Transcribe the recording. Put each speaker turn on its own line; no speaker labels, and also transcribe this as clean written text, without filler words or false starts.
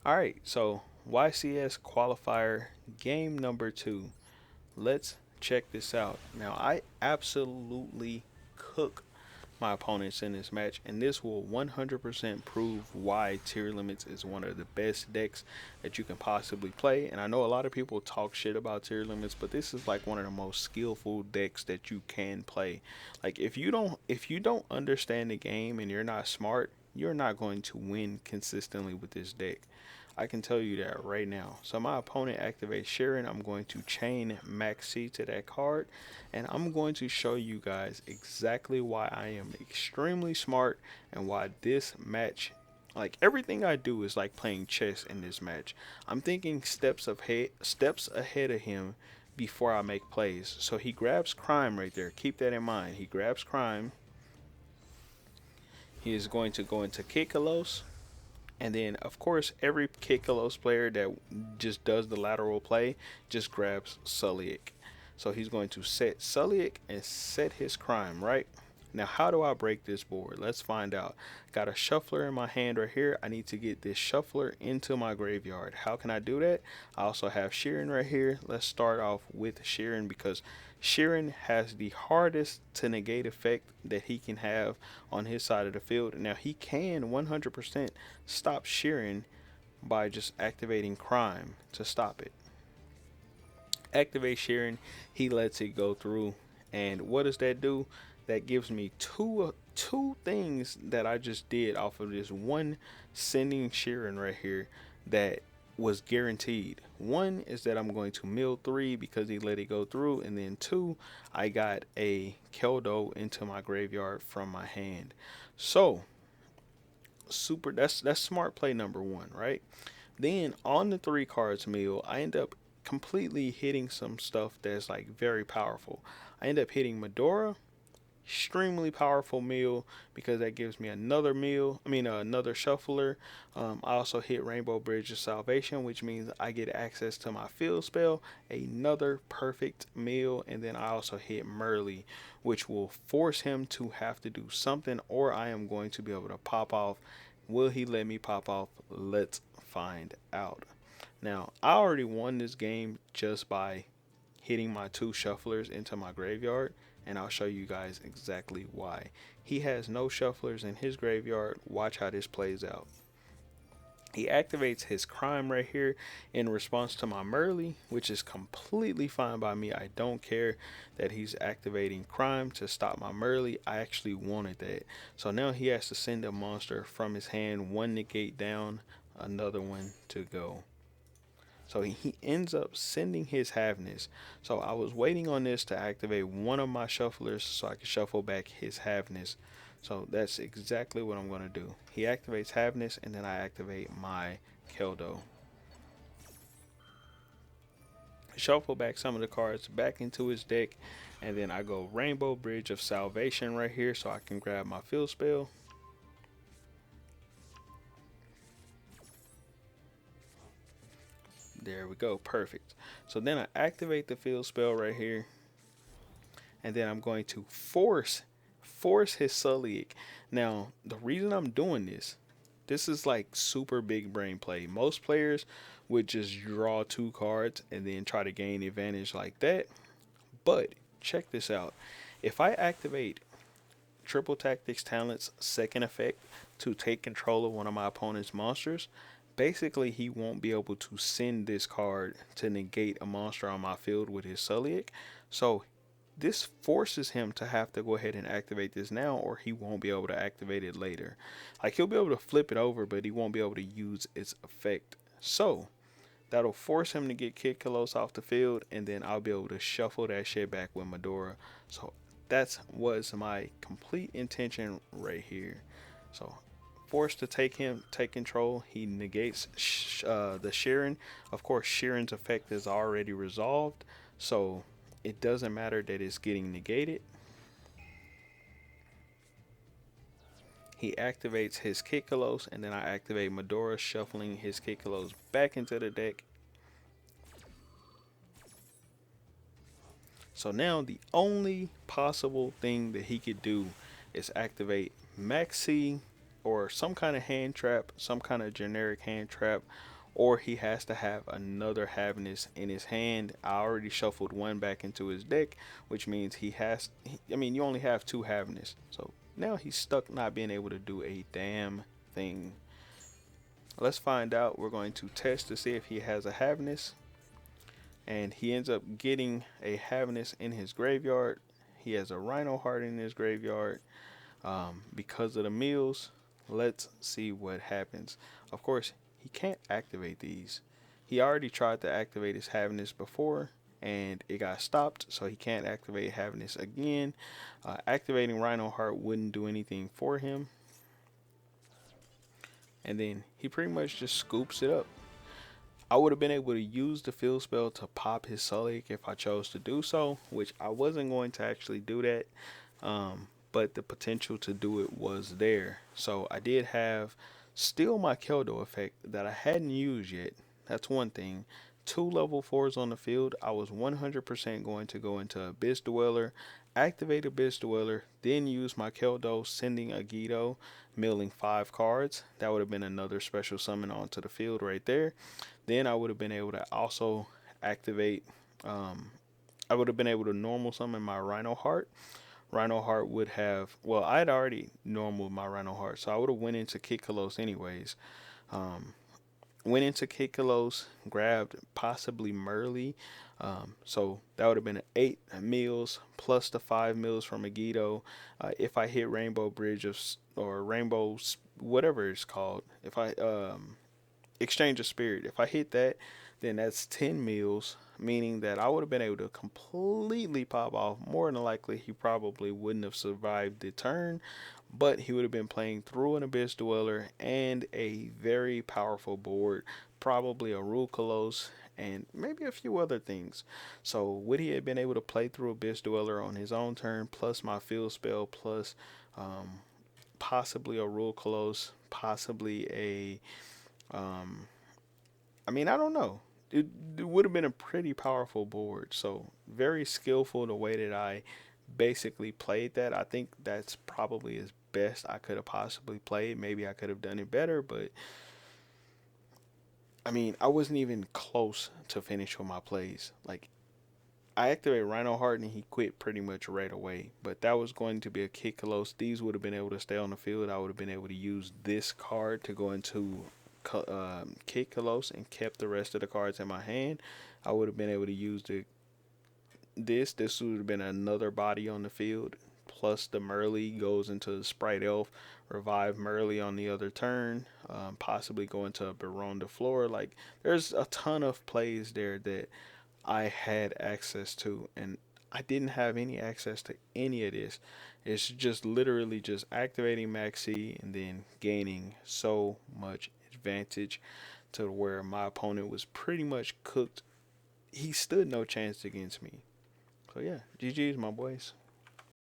Alright, so YCS qualifier game number 2. Let's check this out. Now, I absolutely cook my opponents in this match, and this will 100% prove why Tearlaments is one of the best decks that you can possibly play. And I know a lot of people talk shit about Tearlaments, but this is like one of the most skillful decks that you can play. Like if you don't understand the game and you're not smart, you're not going to win consistently with this deck. I can tell you that right now. So my opponent activates Sharon. I'm going to chain Maxi to that card, and I'm going to show you guys exactly why I am extremely smart and why this match, like everything I do is like playing chess in this match. I'm thinking steps ahead of him before I make plays. So he grabs Crime right there. Keep that in mind. He grabs Crime. He is going to go into Kikalos. And then, of course, every Kikalos player that just does the lateral play just grabs Sulliek. So he's going to set Sulliek and set his Crime, right? Now, how do I break this board? Let's find out. Got a shuffler in my hand right here. I need to get this shuffler into my graveyard. How can I do that? I also have Sheeran right here. Let's start off with Sheeran because Sheeran has the hardest to negate effect that he can have on his side of the field. Now, he can 100% stop Sheeran by just activating Crime to stop it. Activate Sheeran, he lets it go through. And what does that do? That gives me two things that I just did off of this one sending Sheeran right here that was guaranteed. One is that I'm going to mill 3 because he let it go through, and then 2, I got a Keldo into my graveyard from my hand. So super, that's smart play number 1, right? Then on the 3 cards mill, I end up completely hitting some stuff that's like very powerful. I end up hitting Medora, extremely powerful meal because that gives me another meal. Another shuffler. I also hit Rainbow Bridge of Salvation, which means I get access to my field spell, another perfect meal, and then I also hit Merly, which will force him to have to do something, or I am going to be able to pop off. Will he let me pop off? Let's find out. Now, I already won this game just by hitting my 2 shufflers into my graveyard, and I'll show you guys exactly why. He has no shufflers in his graveyard. Watch how this plays out. He activates his Crime right here in response to my Merly, which is completely fine by me. I don't care that he's activating Crime to stop my Merly. I actually wanted that. So now he has to send a monster from his hand, one negate down, another one to go. So he ends up sending his Havness. So I was waiting on this to activate one of my shufflers so I could shuffle back his Havness. So that's exactly what I'm going to do. He activates Havness, and then I activate my Keldo. Shuffle back some of the cards back into his deck, and then I go Rainbow Bridge of Salvation right here so I can grab my field spell. There we go, perfect. So then I activate the field spell right here, and then I'm going to force his Sulliek. Now, the reason I'm doing this is like super big brain play. Most players would just draw 2 cards and then try to gain advantage like that. But check this out. If I activate Triple Tactics Talent's second effect to take control of one of my opponent's monsters, basically he won't be able to send this card to negate a monster on my field with his Sulliek. So this forces him to have to go ahead and activate this now, or he won't be able to activate it later. Like, he'll be able to flip it over, but he won't be able to use its effect. So that'll force him to get Kid Kalos off the field, and then I'll be able to shuffle that shit back with Medora. So that was my complete intention right here. So forced to take control. He negates the Sheeran. Of course, Sheeran's effect is already resolved, so it doesn't matter that it's getting negated. He activates his Kikalos, and then I activate Medora, shuffling his Kikalos back into the deck. So now the only possible thing that he could do is activate Maxi or some kind of hand trap, some kind of generic hand trap, or he has to have another Havness in his hand. I already shuffled one back into his deck, which means I mean, you only have two Havness, so now he's stuck not being able to do a damn thing. Let's find out. We're going to test to see if he has a Havness, and he ends up getting a Havness in his graveyard. He has a Rhino Heart in his graveyard because of the meals. Let's see what happens. Of course, he can't activate these. He already tried to activate his Havness before, and it got stopped, so he can't activate Havness again. Activating Rhino Heart wouldn't do anything for him. And then he pretty much just scoops it up. I would have been able to use the field spell to pop his Sulliek if I chose to do so, which I wasn't going to actually do that. But the potential to do it was there. So I did have still my Keldo effect that I hadn't used yet. That's one thing. 2 level 4s on the field. I was 100% going to go into Abyss Dweller, activate Abyss Dweller, then use my Keldo, sending Agito, milling 5 cards. That would have been another special summon onto the field right there. Then I would have been able to also activate, I would have been able to normal summon my Rhino Heart. Rhino Heart would have, well, I had already normal my Rhino Heart, so I would have went into Kikalos anyways. Went into Kikalos, grabbed possibly Merly. So that would have been 8 meals plus the 5 meals from Agito. If I hit Rainbow Bridge or Rainbow, whatever it's called, if I Exchange of Spirit, if I hit that, then that's 10 meals, meaning that I would have been able to completely pop off. More than likely, he probably wouldn't have survived the turn, but he would have been playing through an Abyss Dweller and a very powerful board, probably a Rulkalos, and maybe a few other things. So would he have been able to play through Abyss Dweller on his own turn, plus my field spell, plus possibly a Rulkalos, possibly a I mean, I don't know. It would have been a pretty powerful board. So very skillful the way that I basically played that. I think that's probably as best I could have possibly played. Maybe I could have done it better, but I mean, I wasn't even close to finish with my plays. Like, I activated Rhino Heart and he quit pretty much right away. But that was going to be a Kikalos. These would have been able to stay on the field. I would have been able to use this card to go into Kikalos and kept the rest of the cards in my hand. I would have been able to use this would have been another body on the field, plus the Merly goes into the Sprite Elf, revive Merly on the other turn, possibly go into a Baron de Fleur. Like, there's a ton of plays there that I had access to, and I didn't have any access to any of this. It's just literally just activating Maxi and then gaining so much advantage to where my opponent was pretty much cooked. He stood no chance against me. So yeah, GG's my boys.